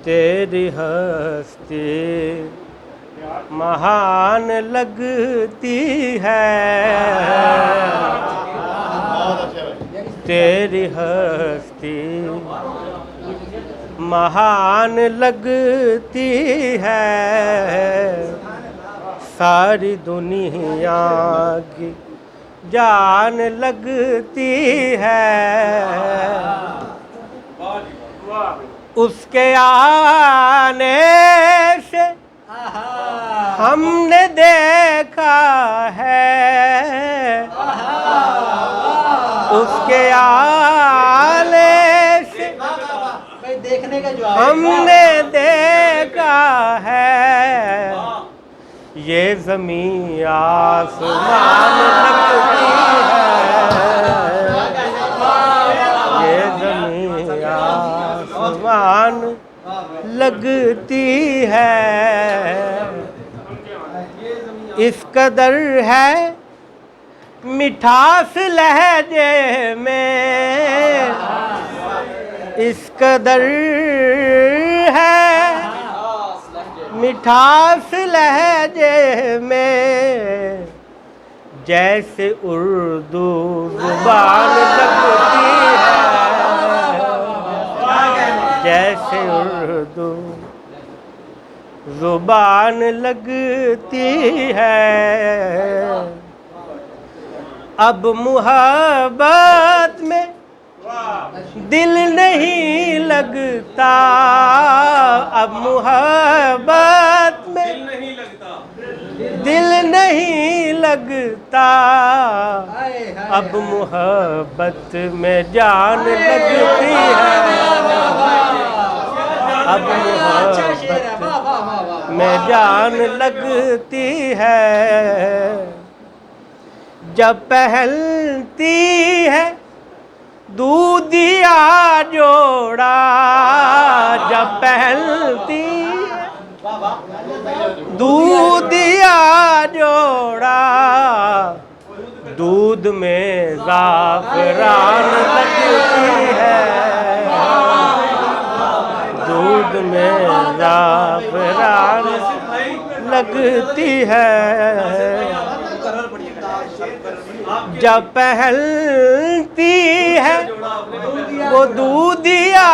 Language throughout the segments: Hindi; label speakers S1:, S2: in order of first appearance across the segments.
S1: तेरी हस्ती महान लगती है, तेरी हस्ती महान लगती है, सारी दुनिया की जान लगती है। उसके आने से हमने देखा है, उसके आने से
S2: देखने का जो
S1: हमने देखा है, ये ज़मीन आसमान लगती है, ये ज़मीन आसमान लगती है। इस कदर है मिठास लहजे में, इस कदर है मिठास लहजे में, जैसे उर्दू ज़ुबान लगती है, जैसे उर्दू ज़ुबान लगती है। अब मुहब्बत में दिल नहीं लगता, अब मुहब्बत में दिल नहीं लगता, अब मुहब्बत में जान लगती है, अब मुहब्बत में जान लगती है। जब पहलती है दूधिया जोड़ा, जब पहलती दूधिया जोड़ा, दूध में ज़ाफ़रान लगती है, दूध में ज़ाफ़रान लगती है। जब पहलती है वो दूधिया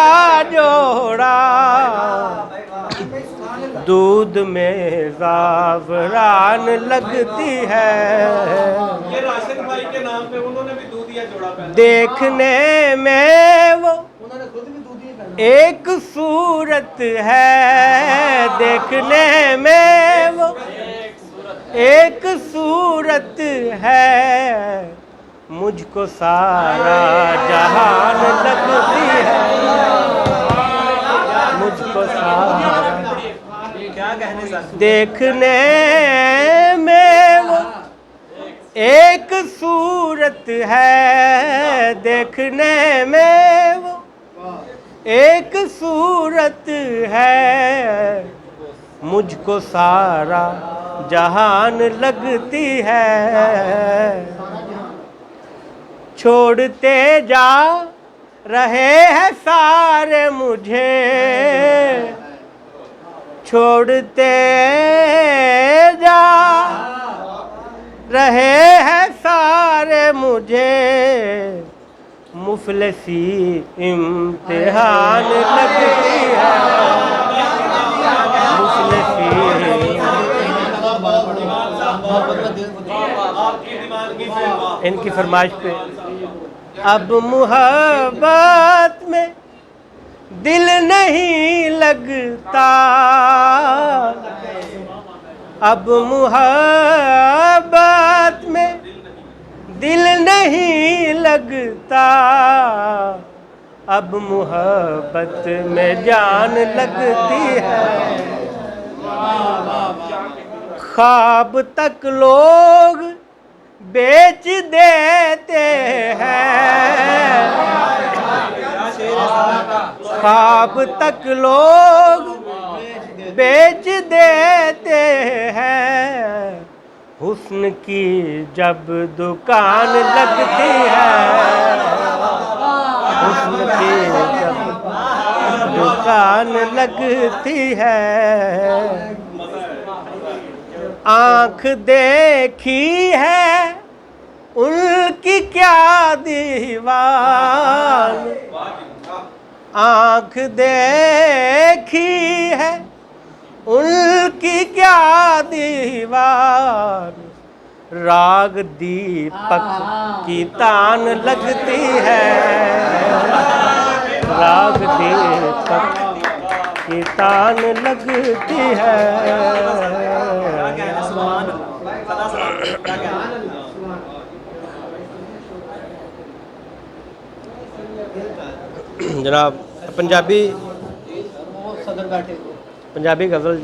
S1: जोड़ा, दूध में ज़ाफ़रान लगती है।
S3: ये राशिद भाई के नाम पे उन्होंने भी दूधिया जोड़ा पहना।
S1: देखने में वो एक सूरत है, देखने में वो एक सूरत है, मुझको सारा जहान लगती है, मुझको सारा देखने में वो एक सूरत है, देखने में वो एक सूरत है, मुझको सारा जहान लगती है। छोड़ते जा रहे हैं सारे मुझे, छोड़ते जा रहे हैं सारे मुझे, मुफलिसी इम्तिहान लगती है, मुफलिसी इनकी फरमाइश पे। अब मुहब्बत में दिल नहीं लगता, अब मुहब्बत में दिल नहीं लगता, अब मुहब्बत में जान लगती है। ख्वाब तक लोग बेच देते हैं, ख्वाब तक लोग बेच देते हैं, हुस्न की जब दुकान लगती है, हुस्न की जब दुकान लगती है। आँख देखी है उनकी क्या दीवान, आँख देखी है उनकी क्या दीवान, राग दीपक की तान लगती है, राग दीपक की तान लगती है। जनाब पंजाबी
S2: सदर बैठे
S1: पंजाबी गज़ल